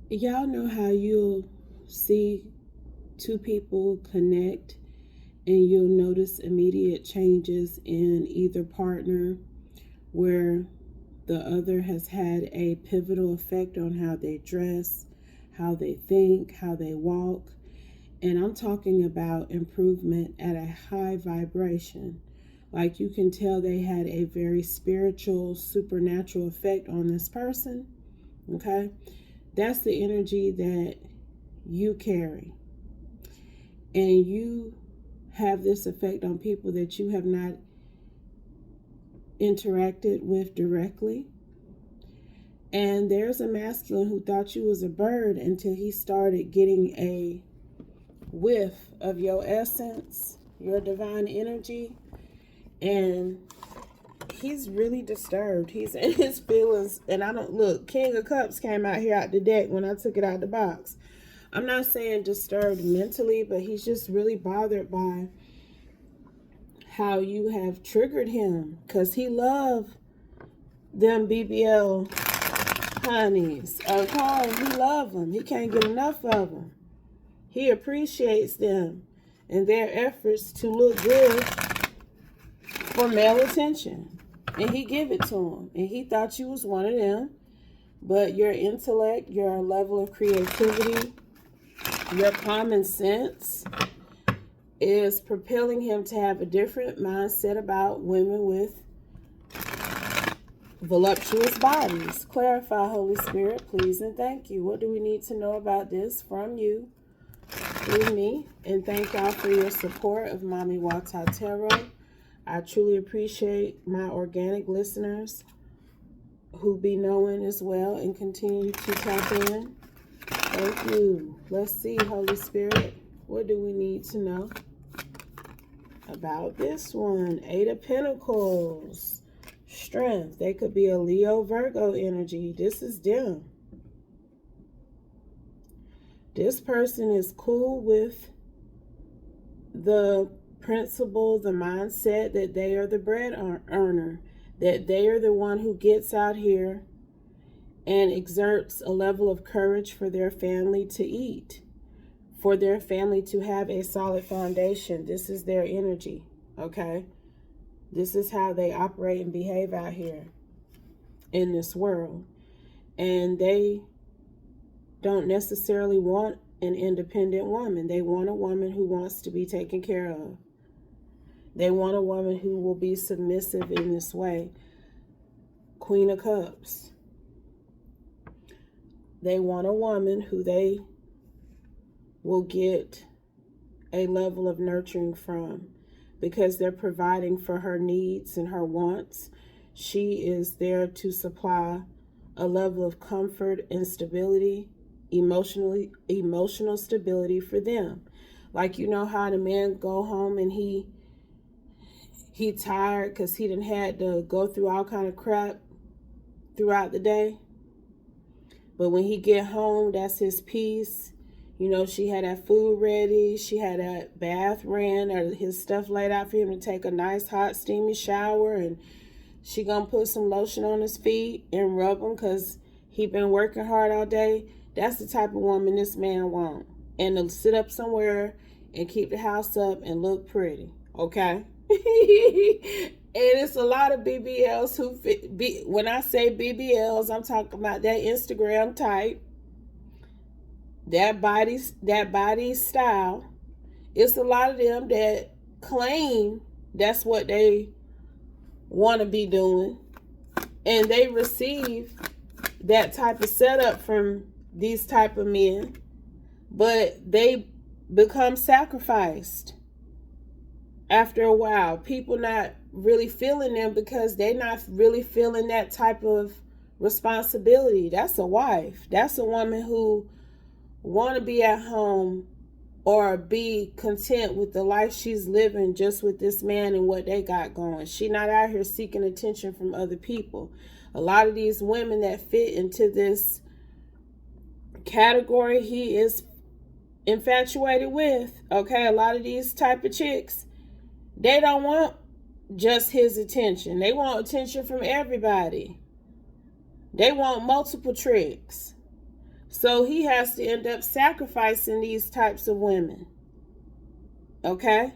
Y'all know how you'll see two people connect and you'll notice immediate changes in either partner where the other has had a pivotal effect on how they dress, how they think, how they walk. And I'm talking about improvement at a high vibration. Like you can tell they had a very spiritual, supernatural effect on this person. Okay? That's the energy that you carry. And you have this effect on people that you have not interacted with directly. And there's a masculine who thought you was a bird until he started getting a whiff of your essence, your divine energy. And he's really disturbed. He's in his feelings. And I don't look, King of Cups came out here out the deck when I took it out the box. I'm not saying disturbed mentally, but he's just really bothered by how you have triggered him. Because he loved them BBL honeys. Okay, he loves them. He can't get enough of them. He appreciates them and their efforts to look good for male attention. And he give it to him. And he thought you was one of them. But your intellect, your level of creativity, your common sense is propelling him to have a different mindset about women with voluptuous bodies. Clarify, Holy Spirit, please and thank you. What do we need to know about this from you, through me? And thank y'all for your support of Mami Wata Tarot. I truly appreciate my organic listeners who be knowing as well and continue to tap in. Thank you. Let's see, Holy Spirit, what do we need to know about this one? Eight of Pentacles. Strength. They could be a Leo Virgo energy. This is them. This person is cool with the principle, the mindset that they are the bread earner, that they are the one who gets out here and exerts a level of courage for their family to eat, for their family to have a solid foundation. This is their energy, okay? This is how they operate and behave out here in this world. And they don't necessarily want an independent woman. They want a woman who wants to be taken care of. They want a woman who will be submissive in this way. Queen of Cups. They want a woman who they will get a level of nurturing from, because they're providing for her needs and her wants. She is there to supply a level of comfort and stability, emotional stability for them. Like, you know how the man go home and he tired because he done had to go through all kind of crap throughout the day. But when he get home, that's his peace. You know, she had that food ready. She had that bath ran or his stuff laid out for him to take a nice hot steamy shower. And she gonna put some lotion on his feet and rub them because he been working hard all day. That's the type of woman this man want. And to sit up somewhere and keep the house up and look pretty. Okay? And it's a lot of BBLs who fit. When I say BBLs, I'm talking about that Instagram type, that body style. It's a lot of them that claim that's what they want to be doing, and they receive that type of setup from these type of men, but they become sacrificed after a while. People not really feeling them because they're not really feeling that type of responsibility. That's a wife. That's a woman who want to be at home or be content with the life she's living just with this man and what they got going. She not out here seeking attention from other people. A lot of these women that fit into this category he is infatuated with, okay, a lot of these type of chicks, they don't want just his attention. They want attention from everybody. They want multiple tricks. So he has to end up sacrificing these types of women. Okay?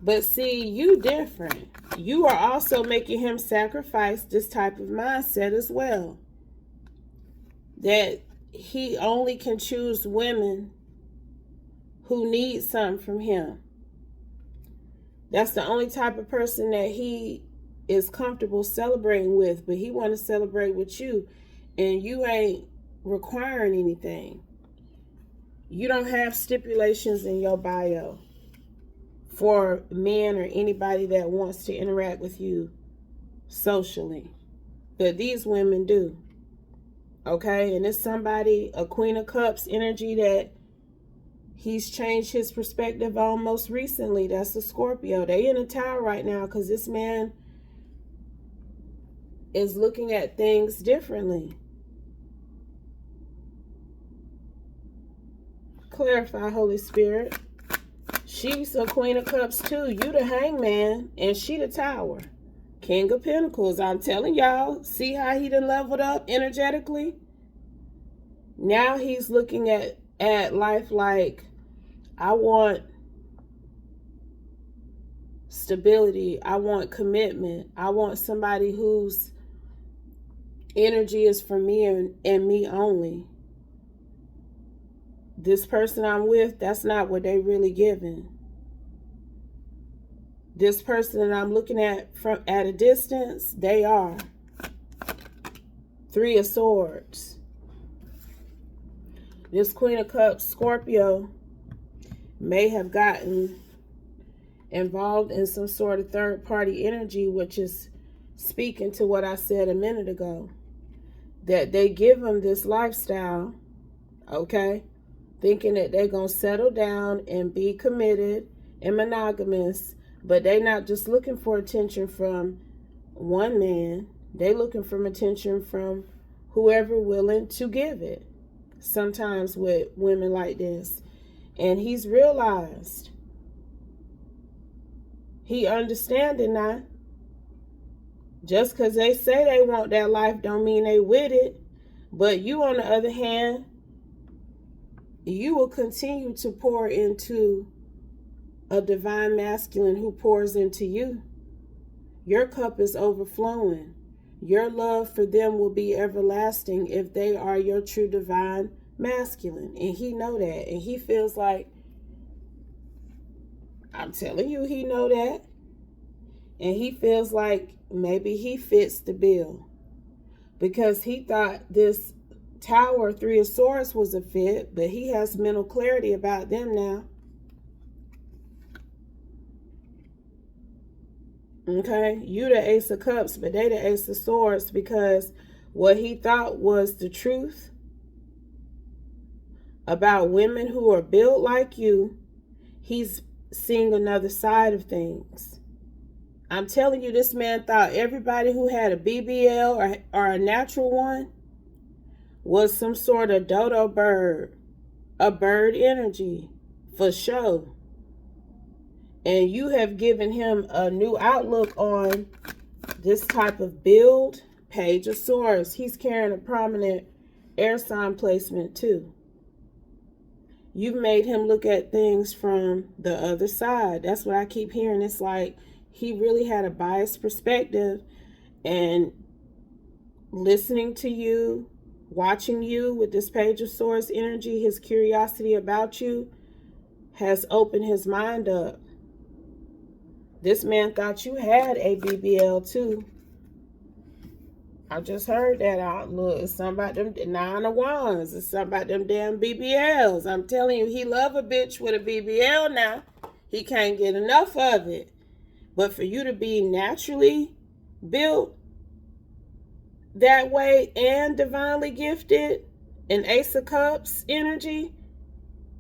But see, you different. You are also making him sacrifice this type of mindset as well. That he only can choose women who need something from him. That's the only type of person that he is comfortable celebrating with. But he want to celebrate with you. And you ain't requiring anything. You don't have stipulations in your bio for men or anybody that wants to interact with you socially. But these women do. Okay? And it's somebody, a Queen of Cups energy that he's changed his perspective on most recently. That's a Scorpio. They in a tower right now because this man is looking at things differently. Clarify, Holy Spirit. She's a Queen of Cups too. You the Hangman and she the Tower. King of Pentacles. I'm telling y'all, see how he done leveled up energetically? Now he's looking at life like, I want stability. I want commitment. I want somebody whose energy is for me and me only. This person I'm with, that's not what they really giving. This person that I'm looking at from at a distance, they are. 3 of Swords. This Queen of Cups, Scorpio, may have gotten involved in some sort of third-party energy, which is speaking to what I said a minute ago. That they give them this lifestyle, okay? Thinking that they're going to settle down and be committed and monogamous, but they not just looking for attention from one man. They looking for attention from whoever willing to give it. Sometimes with women like this. And he's realized. He understanding now. Just because they say they want that life don't mean they with it. But you, on the other hand, you will continue to pour into a divine masculine who pours into you. Your cup is overflowing. Your love for them will be everlasting if they are your true divine masculine. And he know that. And he feels like, I'm telling you, he know that. And he feels like maybe he fits the bill. Because he thought this Tower, 3 of Swords was a fit, but he has mental clarity about them now. Okay, you the Ace of Cups, but they the Ace of Swords, because what he thought was the truth about women who are built like you, he's seeing another side of things. I'm telling you, this man thought everybody who had a BBL or a natural one was some sort of dodo bird, a bird energy for show. And you have given him a new outlook on this type of build. Page of Swords. He's carrying a prominent air sign placement too. You've made him look at things from the other side. That's what I keep hearing. It's like he really had a biased perspective, and listening to you, watching you with this Page of Swords energy, his curiosity about you has opened his mind up. This man thought you had a BBL too. I just heard that. Look, it's something about them 9 of Wands. It's something about them damn BBLs. I'm telling you, he love a bitch with a BBL now. He can't get enough of it. But for you to be naturally built that way and divinely gifted, an Ace of Cups energy,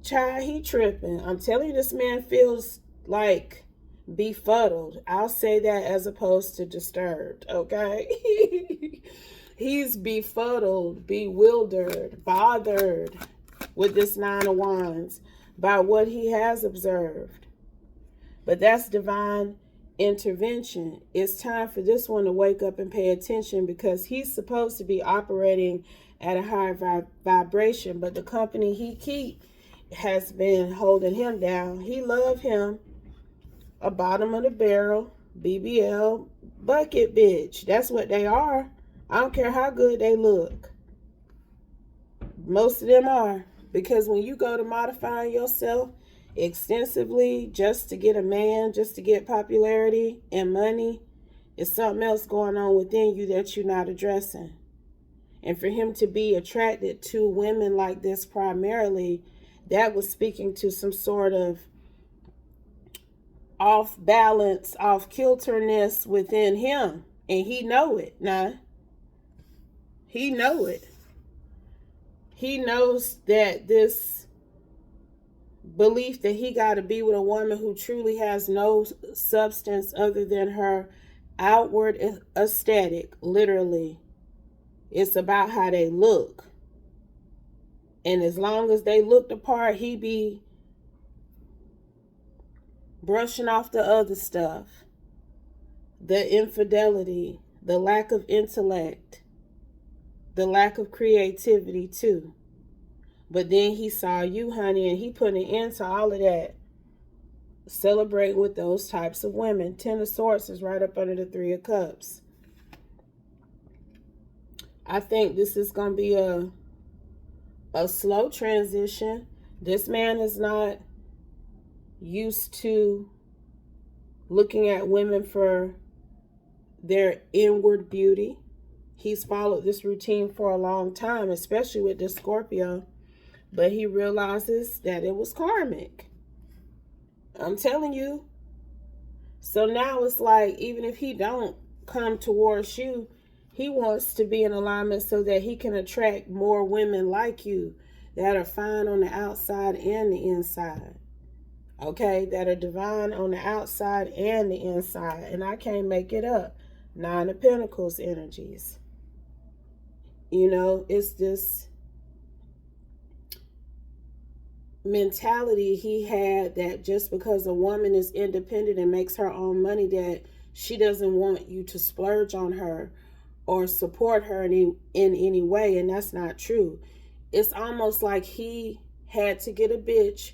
child, he tripping. I'm telling you, this man feels like befuddled. I'll say that as opposed to disturbed, okay? He's befuddled, bewildered, bothered with this 9 of Wands by what he has observed. But that's divine intervention. It's time for this one to wake up and pay attention, because he's supposed to be operating at a higher vibration, but the company he keep has been holding him down. He love him a bottom of the barrel BBL bucket bitch. That's what they are. I don't care how good they look. Most of them are. Because when you go to modifying yourself extensively just to get a man, just to get popularity and money, it's something else going on within you that you're not addressing. And for him to be attracted to women like this primarily, that was speaking to some sort of off balance, off kilterness within him. And he know it now. He know it. He knows that this belief that he got to be with a woman who truly has no substance other than her outward aesthetic, literally. It's about how they look. And as long as they look the part, he be brushing off the other stuff. The infidelity, the lack of intellect, the lack of creativity too. But then he saw you, honey, and he put an end to all of that. Celebrate with those types of women. 10 of Swords is right up under the 3 of Cups. I think this is going to be a slow transition. This man is not used to looking at women for their inward beauty. He's followed this routine for a long time, especially with this Scorpio. But he realizes that it was karmic. I'm telling you. So now it's like, even if he don't come towards you, he wants to be in alignment so that he can attract more women like you that are fine on the outside and the inside. Okay? That are divine on the outside and the inside. And I can't make it up. 9 of Pentacles energies. You know, it's this mentality he had that just because a woman is independent and makes her own money, that she doesn't want you to splurge on her or support her in any way. And that's not true. It's almost like he had to get a bitch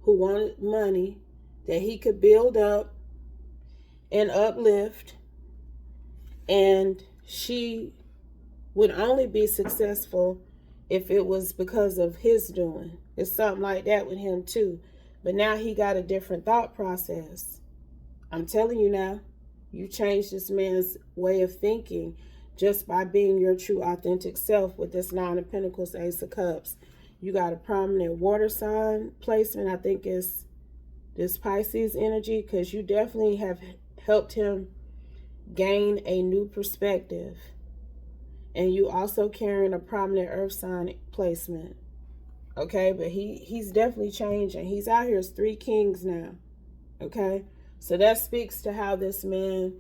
who wanted money that he could build up and uplift, and she would only be successful if it was because of his doing. It's something like that with him too. But now he got a different thought process. I'm telling you now, you changed this man's way of thinking just by being your true authentic self with this 9 of Pentacles, Ace of Cups. You got a prominent water sign placement. I think it's this Pisces energy, because you definitely have helped him gain a new perspective. And you also carrying a prominent earth sign placement. Okay, but he's definitely changing. He's out here as 3 kings now. Okay, so that speaks to how this man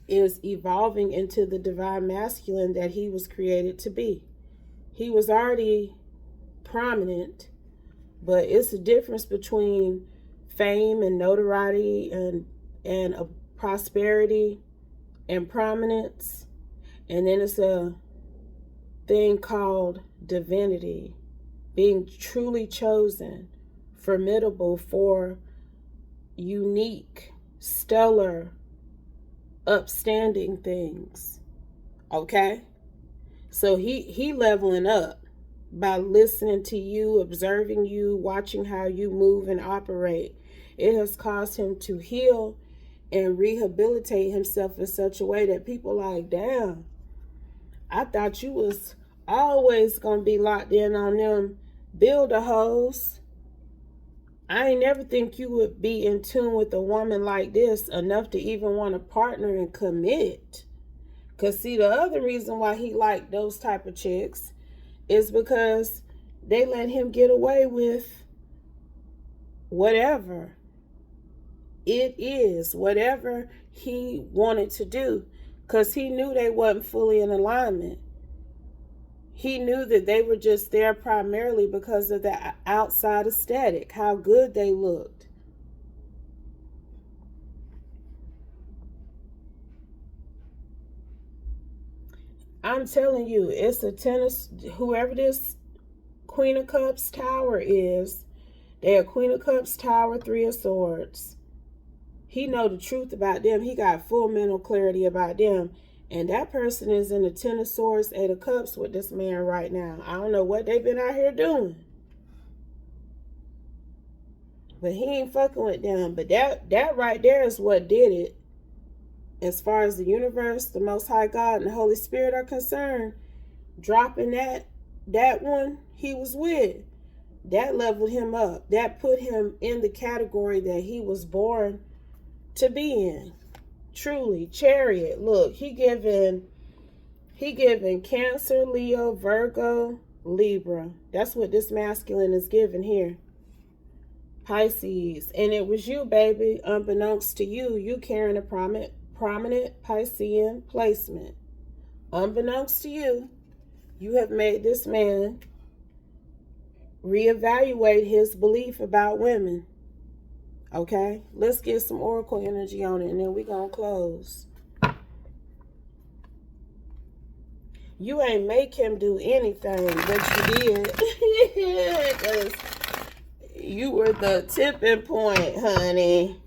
is evolving into the divine masculine that he was created to be. He was already prominent, but it's a difference between fame and notoriety and a prosperity and prominence. And then it's a thing called divinity, being truly chosen, formidable for unique, stellar, upstanding things. Okay? So he leveling up by listening to you, observing you, watching how you move and operate. It has caused him to heal and rehabilitate himself in such a way that people like, damn, I thought you was always going to be locked in on them builder hoes. I ain't never think you would be in tune with a woman like this enough to even want to partner and commit. Because see, the other reason why he liked those type of chicks is because they let him get away with whatever it is, whatever he wanted to do. Because he knew they wasn't fully in alignment. He knew that they were just there primarily because of the outside aesthetic, how good they looked. I'm telling you, it's a tennis, whoever this Queen of Cups Tower is, they're Queen of Cups Tower, Three of Swords. He know the truth about them. He got full mental clarity about them. And that person is in the Ten of Swords, Eight of Cups with this man right now. I don't know what they've been out here doing. But he ain't fucking with them. But that right there is what did it. As far as the universe, the Most High God, and the Holy Spirit are concerned, dropping that one he was with, that leveled him up. That put him in the category that he was born to be in. Truly, Chariot. Look, he giving Cancer, Leo, Virgo, Libra. That's what this masculine is giving here. Pisces. And it was you, baby. Unbeknownst to you, you carrying a prominent Piscean placement. Unbeknownst to you, you have made this man reevaluate his belief about women. Okay, let's get some oracle energy on it, and then we're going to close. You ain't make him do anything, but you did. Because you were the tipping point, honey.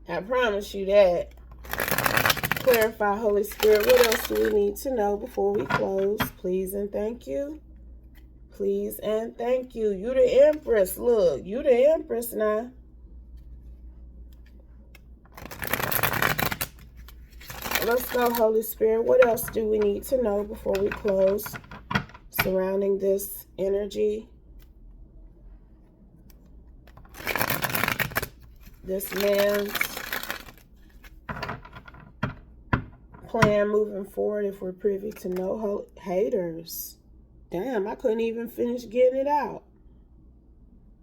I promise you that. Clarify, Holy Spirit. What else do we need to know before we close? Please and thank you. Please and thank you. You the Empress. Look, you the Empress now. Let's go, Holy Spirit. What else do we need to know before we close surrounding this energy? This man's plan moving forward, if we're privy to no haters. Damn, I couldn't even finish getting it out.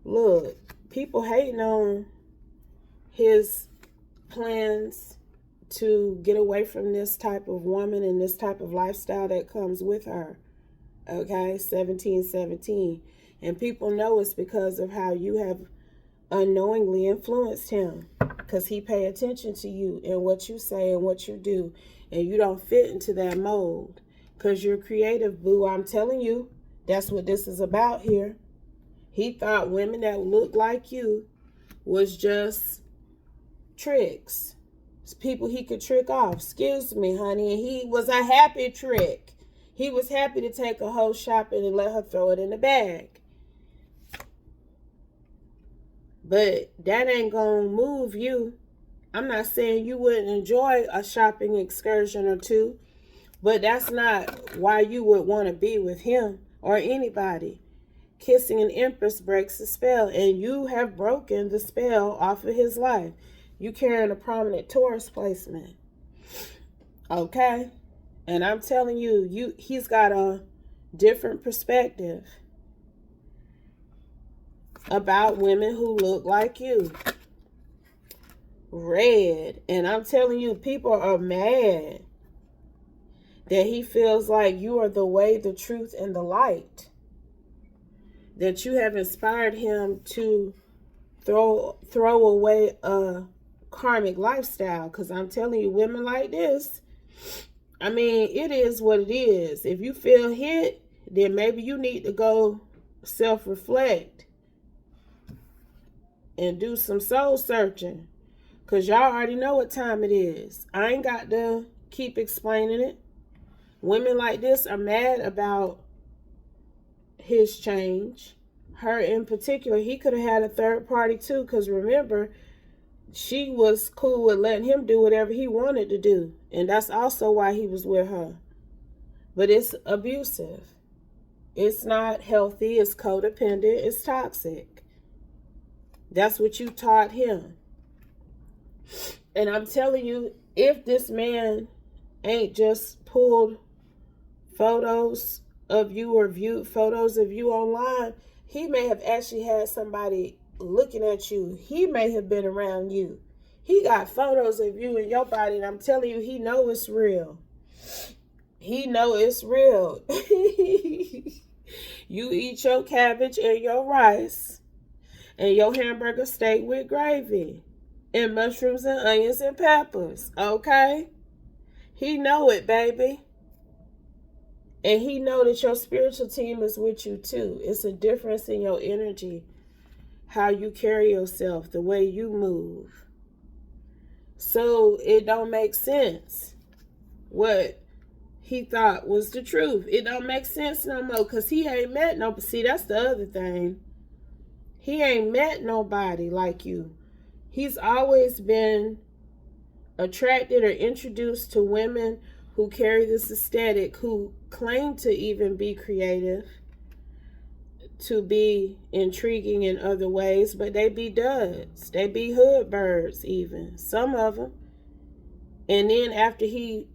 Look, people hating on his plans to get away from this type of woman and this type of lifestyle that comes with her. Okay, 1717. And people know it's because of how you have unknowingly influenced him. Because he pay attention to you and what you say and what you do. And you don't fit into that mold. Because you're creative, boo. I'm telling you, that's what this is about here. He thought women that looked like you was just tricks. It's people he could trick off. Excuse me, honey. And he was a happy trick. He was happy to take a hoe shopping and let her throw it in the bag. But that ain't gonna move you. I'm not saying you wouldn't enjoy a shopping excursion or two, but that's not why you would want to be with him or anybody. Kissing an empress breaks the spell, and you have broken the spell off of his life. You carrying a prominent Taurus placement. Okay? And I'm telling you, he's got a different perspective about women who look like you. Red. And I'm telling you, people are mad that he feels like you are the way, the truth, and the light. That you have inspired him to throw away a karmic lifestyle. Because I'm telling you, women like this, I mean, it is what it is. If you feel hit, then maybe you need to go self-reflect and do some soul searching. Because y'all already know what time it is. I ain't got to keep explaining it. Women like this are mad about his change. Her in particular, he could have had a third party too. Because remember, she was cool with letting him do whatever he wanted to do. And that's also why he was with her. But it's abusive. It's not healthy. It's codependent. It's toxic. That's what you taught him. And I'm telling you, if this man ain't just pulled photos of you or viewed photos of you online, he may have actually had somebody looking at you. He may have been around you. He got photos of you in your body, and I'm telling you, he know it's real. He know it's real. You eat your cabbage and your rice and your hamburger steak with gravy and mushrooms and onions and peppers, okay? He know it, baby. And he know that your spiritual team is with you too. It's a difference in your energy, how you carry yourself, the way you move. So it don't make sense what he thought was the truth. It don't make sense no more because he ain't met nobody. See, that's the other thing. He ain't met nobody like you. He's always been attracted or introduced to women who carry this aesthetic, who claim to even be creative, to be intriguing in other ways, but they be duds. They be hood birds even, some of them. And then after he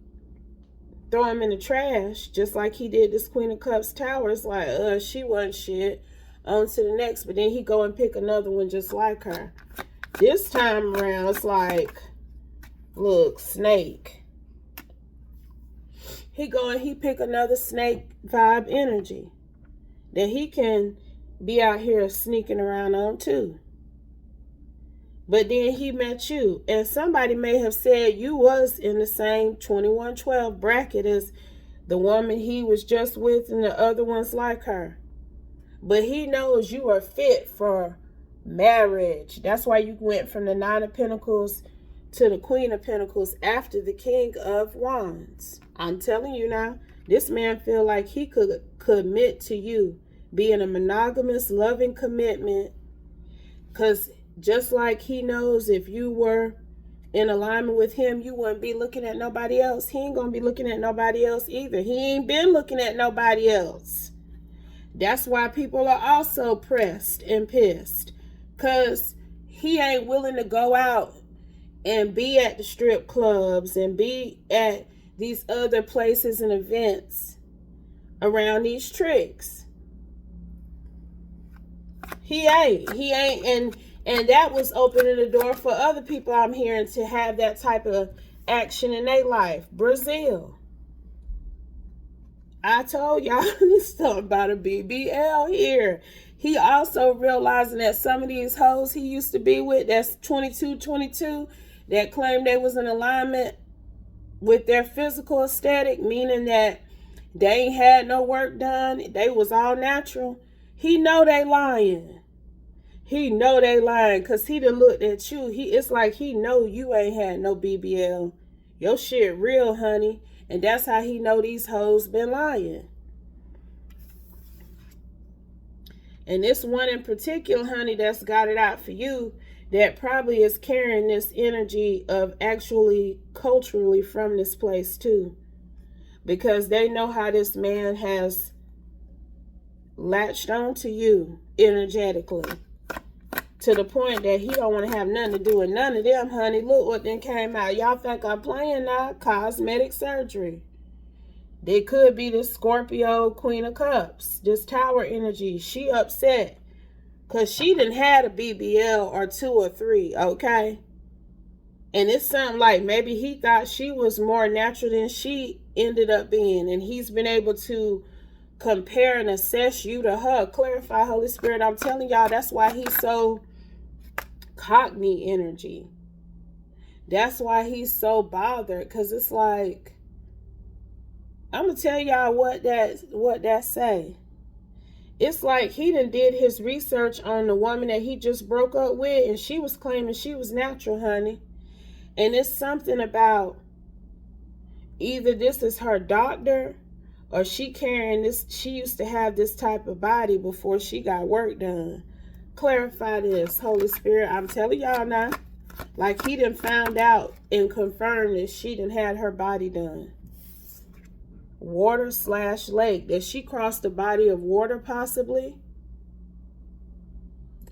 throw them in the trash, just like he did this Queen of Cups tower, it's like, she wasn't shit. On to the next. But then he go and pick another one just like her. This time around, it's like, look, snake. He go and he pick another snake vibe energy that he can be out here sneaking around on too. But then he met you, and somebody may have said you was in the same 2112 bracket as the woman he was just with and the other ones like her. But he knows you are fit for marriage. That's why you went from the Nine of Pentacles to the Queen of Pentacles after the King of Wands. I'm telling you now, this man feel like he could commit to you, be in a monogamous, loving commitment. Because just like he knows if you were in alignment with him, you wouldn't be looking at nobody else. He ain't going to be looking at nobody else either. He ain't been looking at nobody else. That's why people are also pressed and pissed. Because he ain't willing to go out and be at the strip clubs and be at these other places and events around these tricks. He ain't. And that was opening the door for other people, I'm hearing, to have that type of action in their life. Brazil. I told y'all this stuff about a BBL here. He also realizing that some of these hoes he used to be with, that's 22, that claimed they was in alignment with their physical aesthetic, meaning that they ain't had no work done, they was all natural. He know they lying. He know they lying because he done looked at you. It's like he know you ain't had no BBL. Your shit real, honey. And that's how he know these hoes been lying. And this one in particular, honey, that's got it out for you, that probably is carrying this energy of actually culturally from this place too. Because they know how this man has latched on to you energetically. To the point that he don't want to have nothing to do with none of them, honey. Look what then came out. Y'all think I'm playing now? Cosmetic surgery. They could be this Scorpio Queen of Cups. This tower energy. She upset. Because she done had a BBL or 2 or 3, okay? And it's something like maybe he thought she was more natural than she ended up being. And he's been able to compare and assess you to her. Clarify, Holy Spirit. I'm telling y'all, that's why he's so Cockney energy. That's why he's so bothered. Because it's like, I'm going to tell y'all what that say. It's like he done did his research on the woman that he just broke up with, and she was claiming she was natural, honey. And it's something about either this is her doctor or she carrying this. She used to have this type of body before she got work done. Clarify this, Holy Spirit. I'm telling y'all now. Like he done found out and confirmed that she done had her body done. Water/lake. That she crossed a body of water possibly.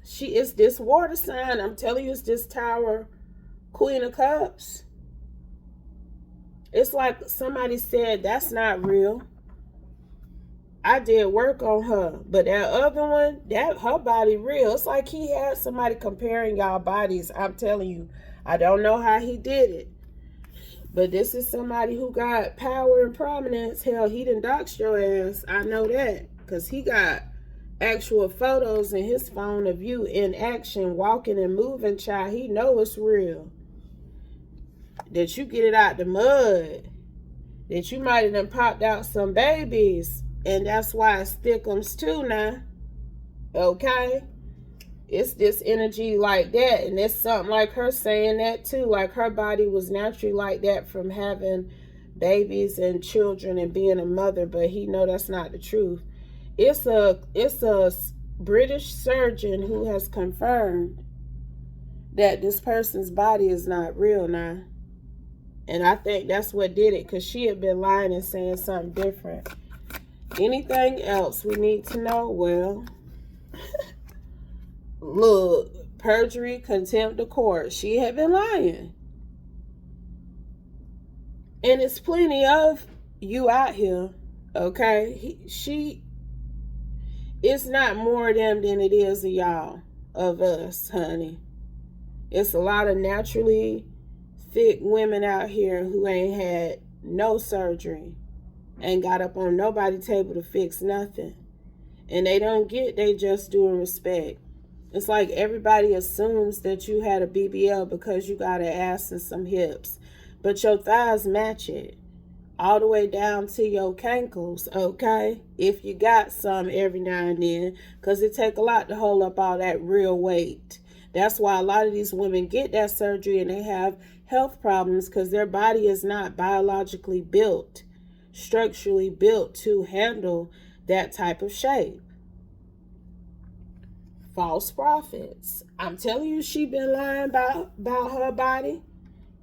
She is this water sign. I'm telling you, it's this tower Queen of Cups. It's like somebody said, that's not real. I did work on her. But that other one, that her body real. It's like he had somebody comparing y'all bodies. I'm telling you. I don't know how he did it. But this is somebody who got power and prominence. Hell, he done doxed your ass. I know that. Because he got actual photos in his phone of you in action, walking and moving, child. He know it's real. That you get it out the mud. that you might have done popped out some babies. And that's why it's thickums too now. Okay? It's this energy like that. And it's something like her saying that too. Like her body was naturally like that from having babies and children and being a mother. But he know that's not the truth. It's a British surgeon who has confirmed that this person's body is not real now. And I think that's what did it, because she had been lying and saying something different. Anything else we need to know? Well, look, perjury, contempt of court. She had been lying. And it's plenty of you out here, okay? It's not more of them than it is of y'all, of us, honey. It's a lot of naturally thick women out here who ain't had no surgery, ain't got up on nobody's table to fix nothing. And they don't get they just due respect. It's like everybody assumes that you had a BBL because you got an ass and some hips. But your thighs match it. All the way down to your cankles, okay? If you got some every now and then. Because it take a lot to hold up all that real weight. That's why a lot of these women get that surgery and they have health problems, because their body is not biologically built, structurally built to handle that type of shape. False prophets. I'm telling you, she been lying about her body,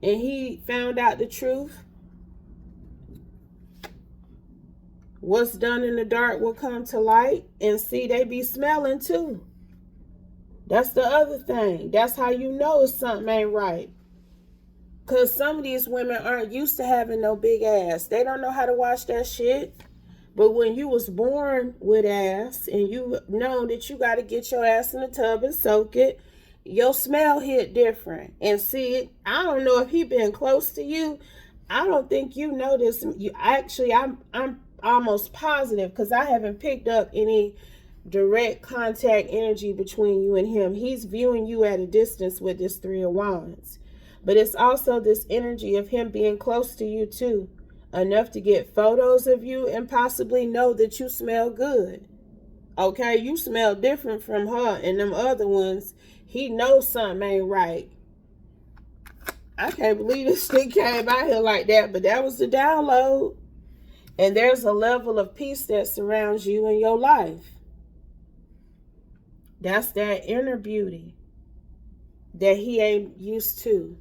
and he found out the truth. What's done in the dark will come to light. And see, they be smelling too. That's the other thing. That's how you know if something ain't right. Because some of these women aren't used to having no big ass. They don't know how to wash that shit. But when you was born with ass and you know that you got to get your ass in the tub and soak it, your smell hit different. And see, I don't know if he been close to you. I don't think you know this. I'm almost positive, because I haven't picked up any direct contact energy between you and him. He's viewing you at a distance with this Three of Wands. But it's also this energy of him being close to you too, enough to get photos of you and possibly know that you smell good. Okay, you smell different from her and them other ones. He knows something ain't right. I can't believe this thing came out here like that, but that was the download. And there's a level of peace that surrounds you in your life. That's that inner beauty that he ain't used to.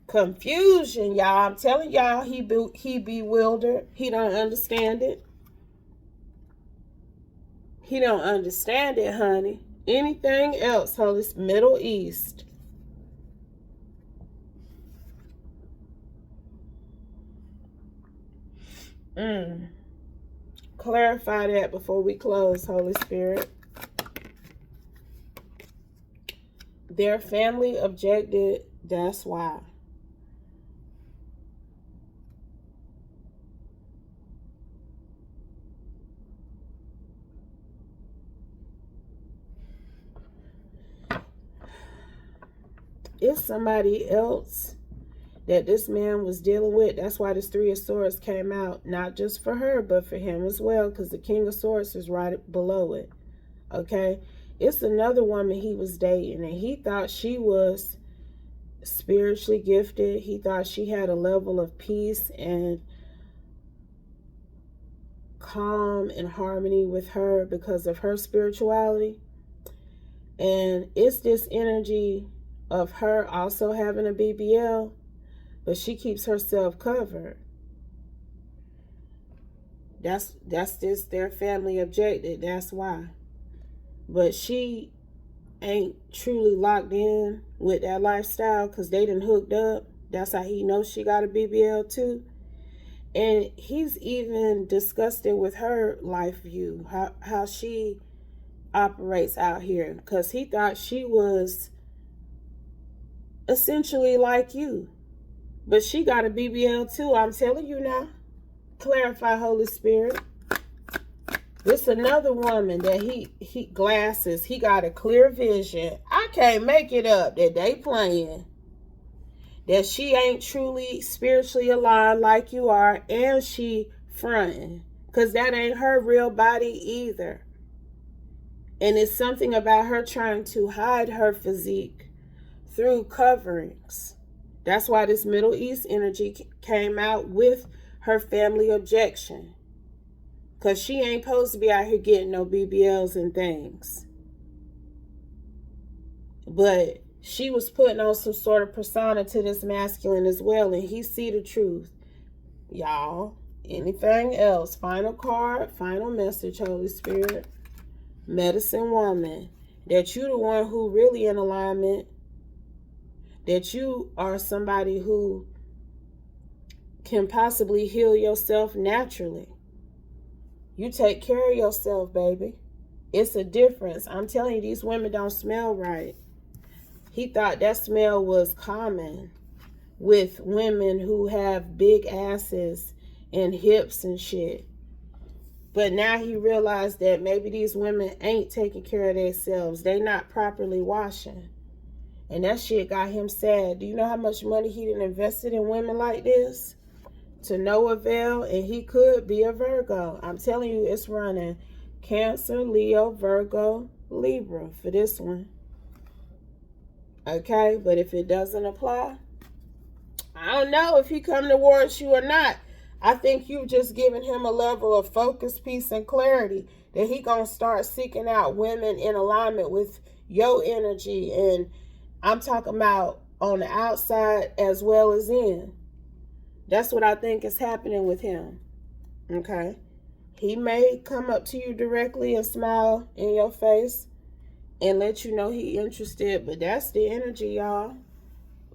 Confusion, y'all. I'm telling y'all, he bewildered. He don't understand it. He don't understand it, honey. Anything else, Holy Middle East. Clarify that before we close, Holy Spirit. Their family objected, that's why. It's somebody else that this man was dealing with. That's why this Three of Swords came out. Not just for her, but for him as well. Because the King of Swords is right below it. Okay? It's another woman he was dating. And he thought she was spiritually gifted. He thought she had a level of peace and calm and harmony with her because of her spirituality. And it's this energy of her also having a BBL, but she keeps herself covered. That's just their family objective. That's why. But she ain't truly locked in with that lifestyle, because they done hooked up. That's how he knows she got a BBL too. And he's even disgusted with her life view, how she operates out here, because he thought she was essentially like you. But she got a BBL too. I'm telling you now. Clarify, Holy Spirit. This another woman that he glasses. He got a clear vision. I can't make it up that they playing. that she ain't truly spiritually aligned like you are, and she fronting, because that ain't her real body either. And it's something about her trying to hide her physique through coverings. That's why this Middle East energy came out with her family objection, because she ain't supposed to be out here getting no BBLs and things. But she was putting on some sort of persona to this masculine as well, and he see the truth. Y'all, anything else? Final card, final message, Holy Spirit. Medicine woman, that you the one who really in alignment, that you are somebody who can possibly heal yourself naturally. You take care of yourself, baby. It's a difference. I'm telling you, these women don't smell right. He thought that smell was common with women who have big asses and hips and shit. But now he realized that maybe these women ain't taking care of themselves. They not properly washing. And that shit got him sad. Do you know how much money he done invested in women like this? To no avail, and he could be a Virgo. I'm telling you, it's running Cancer, Leo, Virgo, Libra for this one. Okay, but if it doesn't apply, I don't know if he come towards you or not. I think you've just given him a level of focus, peace, and clarity that he gonna start seeking out women in alignment with your energy. And I'm talking about on the outside as well as in. That's what I think is happening with him. Okay? He may come up to you directly and smile in your face and let you know he interested, but that's the energy, y'all.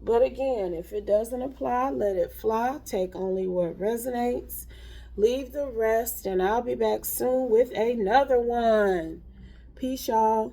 But again, if it doesn't apply, let it fly. Take only what resonates. Leave the rest, and I'll be back soon with another one. Peace, y'all.